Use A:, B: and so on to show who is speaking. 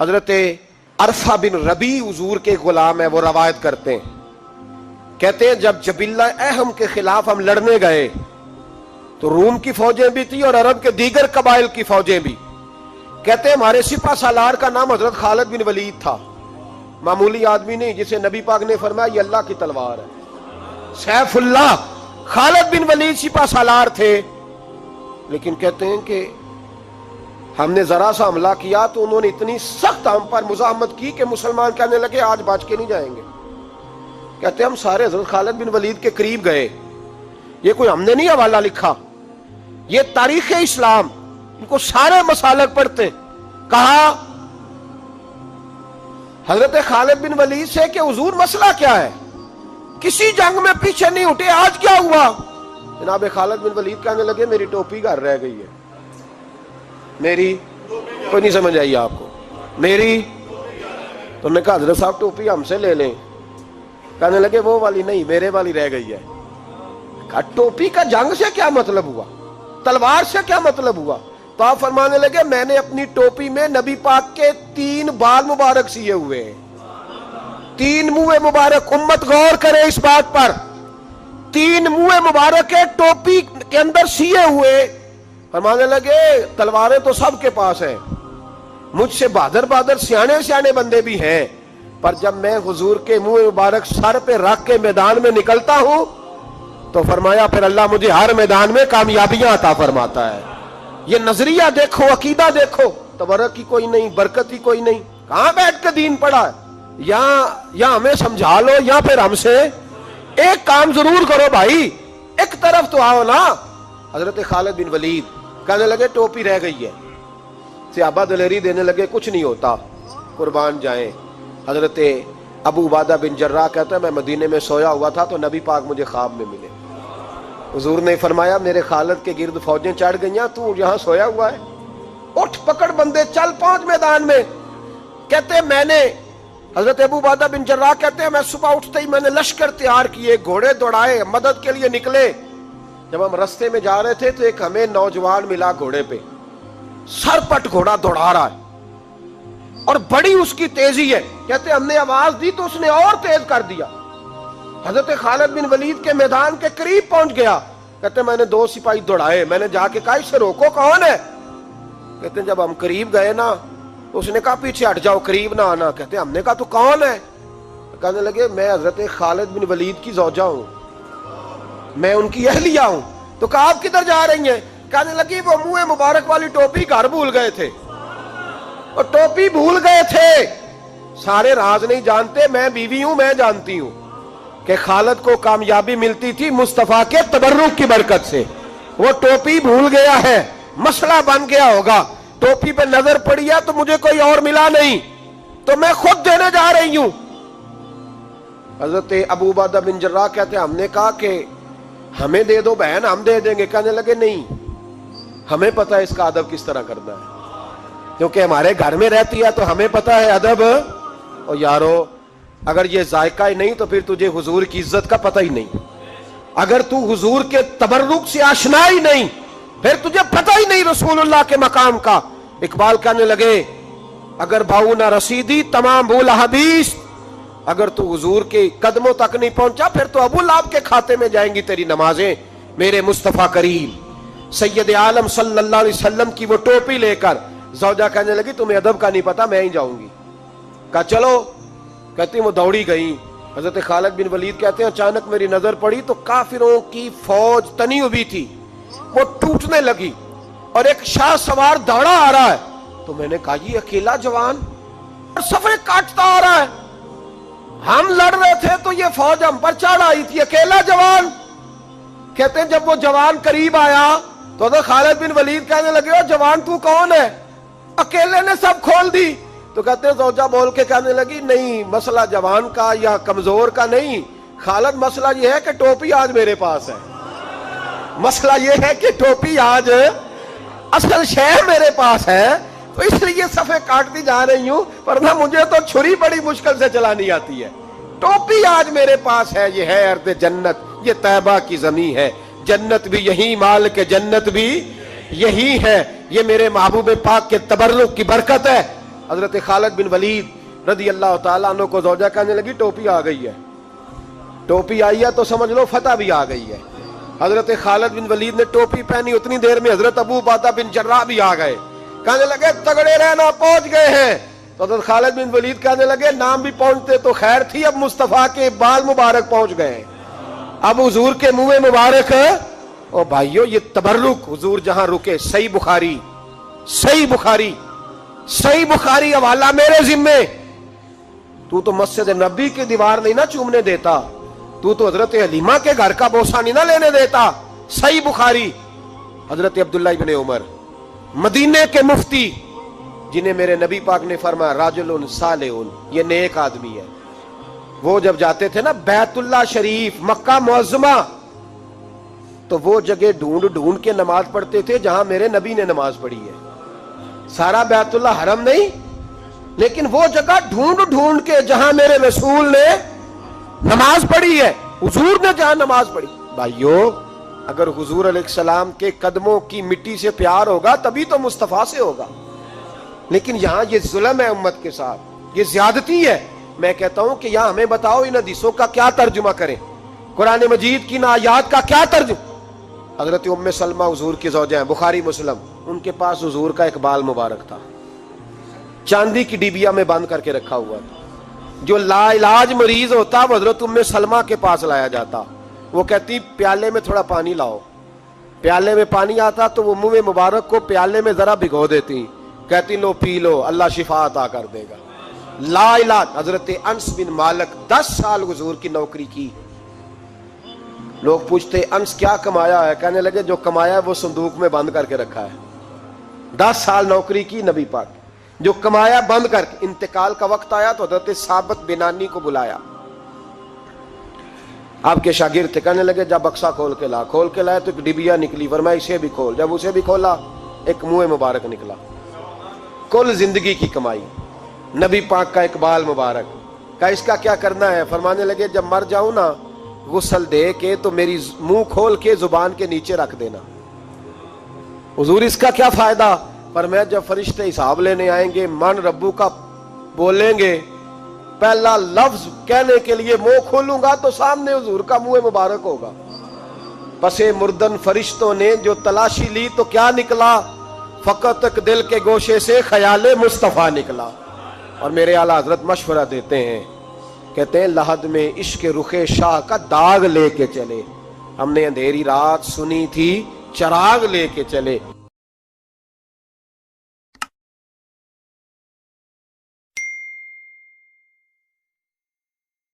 A: حضرت عرفہ بن ربی حضور کے غلام ہے، وہ روایت کرتے ہیں، کہتے ہیں جب جبلہ اہم کے خلاف ہم لڑنے گئے تو روم کی فوجیں بھی تھی اور عرب کے دیگر قبائل کی فوجیں بھی. کہتے ہیں ہمارے سپہ سالار کا نام حضرت خالد بن ولید تھا، معمولی آدمی نہیں جسے نبی پاک نے فرمایا یہ اللہ کی تلوار ہے. سیف اللہ خالد بن ولید سپہ سالار تھے. لیکن کہتے ہیں کہ ہم نے ذرا سا حملہ کیا تو انہوں نے اتنی سخت ہم پر مزاحمت کی کہ مسلمان کہنے لگے آج بچ کے نہیں جائیں گے. کہتے ہیں ہم سارے حضرت خالد بن ولید کے قریب گئے. یہ کوئی ہم نے نہیں حوالہ لکھا، یہ تاریخ اسلام، ان کو سارے مسالک پڑھتے. کہا حضرت خالد بن ولید سے کہ حضور مسئلہ کیا ہے، کسی جنگ میں پیچھے نہیں ہٹے، آج کیا ہوا؟ جناب خالد بن ولید کہنے لگے میری ٹوپی گھر رہ گئی ہے. میری کوئی نہیں سمجھ آئی آپ کو؟ میری تو نے کہا حضرت صاحب ٹوپی ہم سے لے لیں. کہنے لگے وہ والی نہیں، میرے والی رہ گئی ہے. کہا ٹوپی کا جنگ سے کیا مطلب ہوا، تلوار سے کیا مطلب ہوا؟ تو آپ فرمانے لگے میں نے اپنی ٹوپی میں نبی پاک کے 3 بال مبارک سیے ہوئے ہیں، 3 منہ مبارک. امت غور کرے اس بات پر، 3 منہ مبارک ٹوپی کے اندر سیے ہوئے. فرمانے لگے تلواریں تو سب کے پاس ہیں، مجھ سے بہادر سیانے بندے بھی ہیں، پر جب میں حضور کے منہ مبارک سر پہ رکھ کے میدان میں نکلتا ہوں تو فرمایا پھر اللہ مجھے ہر میدان میں کامیابیاں عطا فرماتا ہے. یہ نظریہ دیکھو، عقیدہ دیکھو، تبرک کی کوئی نہیں، برکت کی کوئی نہیں. کہاں بیٹھ کے دین پڑھا ہے؟ یا ہمیں سمجھا لو یا پھر ہم سے ایک کام ضرور کرو بھائی، ایک طرف تو آؤ نا. حضرت خالد بن ولید کہنے لگے ٹوپی رہ گئی ہے. صحابہ دلیری دینے لگے کچھ نہیں ہوتا، قربان جائیں. حضرت ابو عبادہ بن جراح کہتا ہے میں مدینے میں سویا ہوا تھا تو نبی پاک مجھے خواب میں ملے. حضور نے فرمایا میرے خالد کے گرد فوجیں چڑھ گئیں، تو یہاں سویا ہوا ہے، اٹھ پکڑ بندے چل پہنچ میدان میں. کہتے ہیں میں نے، حضرت ابو عبادہ بن جراح کہتے ہیں میں صبح اٹھتے ہی میں نے لشکر تیار کیے، گھوڑے دوڑائے، مدد کے لیے نکلے. جب ہم رستے میں جا رہے تھے تو ایک ہمیں نوجوان ملا گھوڑے پہ، سر پٹ گھوڑا دوڑا رہا ہے اور بڑی اس کی تیزی ہے. کہتے ہم نے آواز دی تو اس نے اور تیز کر دیا. حضرت خالد بن ولید کے میدان کے قریب پہنچ گیا. کہتے میں نے 2 سپاہی دوڑائے، میں نے جا کے کہا اسے روکو، کون ہے؟ کہتے جب ہم قریب گئے نا تو اس نے کہا پیچھے ہٹ جاؤ، قریب نہ آنا. کہتے ہم نے کہا تو کون ہے؟ کہنے لگے میں حضرت خالد بن ولید کی زوجہ ہوں، میں ان کی اہلیہ ہوں. تو کہا آپ کدھر جا رہی ہیں؟ کہنے لگی وہ منہ مبارک والی ٹوپی گھر بھول گئے تھے، اور ٹوپی بھول گئے تھے. سارے راز نہیں جانتے، میں بیوی ہوں، میں جانتی ہوں کہ خالد کو کامیابی ملتی تھی مصطفیٰ کے تبرک کی برکت سے. وہ ٹوپی بھول گیا ہے، مسئلہ بن گیا ہوگا، ٹوپی پہ نظر پڑی ہے تو مجھے کوئی اور ملا نہیں تو میں خود دینے جا رہی ہوں. حضرت ابو عبادہ بن جراح کہتے ہیں ہم نے کہا کہ ہمیں دے دو بہن، ہم دے دیں گے. کہنے لگے نہیں، ہمیں پتہ ہے اس کا ادب کس طرح کرنا ہے، کیونکہ ہمارے گھر میں رہتی ہے تو ہمیں پتہ ہے ادب. اور یارو اگر یہ ذائقہ ہی نہیں تو پھر تجھے حضور کی عزت کا پتہ ہی نہیں. اگر تو حضور کے تبرک سے آشنا ہی نہیں پھر تجھے پتہ ہی نہیں رسول اللہ کے مقام کا. اقبال کہنے لگے اگر بھاؤ نہ رسیدی تمام بھولا حدیث، اگر تو حضور کے قدموں تک نہیں پہنچا پھر تو ابو لہب کے کھاتے میں جائیں گی تیری نمازیں. میرے مصطفیٰ کریم سید عالم صلی اللہ علیہ وسلم کی وہ ٹوپی لے کر زوجہ کہنے لگی تمہیں ادب کا نہیں پتا، میں ہی جاؤں گی. کہا چلو. کہتی وہ دوڑی گئی. حضرت خالد بن ولید کہتے ہیں اچانک میری نظر پڑی تو کافروں کی فوج تنی ہوئی تھی، وہ ٹوٹنے لگی اور ایک شاہ سوار دوڑا آ رہا ہے. تو میں نے کہا یہ اکیلا جوان اور صفے کاٹتا آ رہا ہے، ہم لڑ رہے تھے تو یہ فوج ہم پر چڑھ آئی تھی، اکیلا جوان. کہتے ہیں جب وہ جوان قریب آیا تو حضرت خالد بن ولید کہنے لگے او جوان تو کون ہے، اکیلے نے سب کھول دی. تو کہتے ہیں زوجہ بول کے کہنے لگی نہیں مسئلہ جوان کا یا کمزور کا نہیں خالد، مسئلہ یہ ہے کہ ٹوپی آج میرے پاس ہے، مسئلہ یہ ہے کہ ٹوپی آج اصل شے میرے پاس ہے تو اس لیے صفے کاٹتی جا رہی ہوں، ورنہ مجھے تو چھری بڑی مشکل سے چلانی آتی ہے. ٹوپی آج میرے پاس ہے، یہ ہے ارض جنت، یہ طیبہ کی زمین ہے، جنت بھی یہی، مال کے جنت بھی یہی ہے، یہ میرے محبوب پاک کے تبرک کی برکت ہے. حضرت خالد بن ولید رضی اللہ تعالیٰ عنہ کو زوجہ کہنے لگی ٹوپی آ گئی ہے، ٹوپی آئی ہے تو سمجھ لو فتح بھی آ گئی ہے۔ حضرت خالد بن ولید نے ٹوپی پہنی، اتنی دیر میں حضرت ابو عبیدہ بن جراح بھی آ گئے، کہنے لگے تگڑے رہنا، پہنچ گئے ہیں۔ تو حضرت خالد بن ولید کہنے لگے نام بھی پہنچتے تو خیر تھی، اب مصطفیٰ کے بال مبارک پہنچ گئے، اب حضور کے منہ مبارک۔ او بھائیو یہ تبرک حضور جہاں رکے، صحیح بخاری، صحیح بخاری، صحیح بخاری حوالہ میرے ذمے۔ تو مسجد نبی کی دیوار نہیں نہ چومنے دیتا، تو حضرت حلیمہ کے گھر کا بوسہ نہیں نہ لینے دیتا۔ صحیح بخاری، حضرت عبداللہ ابن عمر مدینے کے مفتی، جنہیں میرے نبی پاک نے فرمایا راجل صالح، یہ نیک آدمی ہے، وہ جب جاتے تھے نا بیت اللہ شریف مکہ معظمہ، تو وہ جگہ ڈھونڈ ڈھونڈ کے نماز پڑھتے تھے جہاں میرے نبی نے نماز پڑھی ہے۔ سارا بیت اللہ حرم نہیں، لیکن وہ جگہ ڈھونڈ ڈھونڈ کے جہاں میرے رسول نے نماز پڑھی ہے، حضور نے جہاں نماز پڑھی۔ بھائیو اگر حضور علیہ السلام کے قدموں کی مٹی سے پیار ہوگا تبھی تو مصطفیٰ سے ہوگا، لیکن یہاں یہ ظلم ہے امت کے ساتھ، یہ زیادتی ہے۔ میں کہتا ہوں کہ یہاں ہمیں بتاؤ ان حدیثوں کا کیا ترجمہ کریں، قرآن مجید کی ان آیات کا کیا ترجمہ۔ حضرت ام سلمہ حضور کی زوجہ ہیں، بخاری مسلم، ان کے پاس حضور کا ایک بال مبارک تھا، چاندی کی ڈیبیا میں بند کر کے رکھا ہوا تھا۔ جو لا علاج مریض ہوتا وہ حضرت ام سلمہ کے پاس لایا جاتا، وہ کہتی پیالے میں تھوڑا پانی لاؤ، پیالے میں پانی آتا تو وہ منہ مبارک کو پیالے میں ذرا بھگو دیتی، کہتی لو پی لو، اللہ شفا عطا کر دے گا۔ لا علاج۔ حضرت انس بن مالک 10 سال حضور کی نوکری کی، لوگ پوچھتے انس کیا کمایا ہے، کہنے لگے جو کمایا ہے وہ صندوق میں بند کر کے رکھا ہے۔ 10 سال نوکری کی نبی پاک، جو کمایا بند کر کے، انتقال کا وقت آیا تو حضرت ثابت بنانی کو بلایا، آپ کے شاگرد تھے، کہنے لگے جا بکسا کھول کے لا، کھول کے لائے تو ایک ڈبیا نکلی، فرمایا اسے بھی کھول، جب اسے بھی کھولا ایک منہ مبارک نکلا۔ کل زندگی کی کمائی، نبی پاک کا اقبال مبارک، کہا اس کا کیا کرنا ہے، فرمانے لگے جب مر جاؤں نا غسل دے کے تو میری منہ کھول کے زبان کے نیچے رکھ دینا۔ حضور اس کا کیا فائدہ، فرمایا جب فرشتے حساب لینے آئیں گے من ربو کا بولیں گے، پہلا لفظ کہنے کے لیے منہ کھولوں گا تو سامنے حضور کا منہ مبارک ہوگا۔ پس مردن فرشتوں نے جو تلاشی لی تو کیا نکلا، فقط ایک دل کے گوشے سے خیال مصطفیٰ نکلا۔ اور میرے اعلیٰ حضرت مشورہ دیتے ہیں، کہتے ہیں لحد میں عشق رخ شاہ کا داغ لے کے چلے، ہم نے اندھیری رات سنی تھی چراغ لے کے چلے۔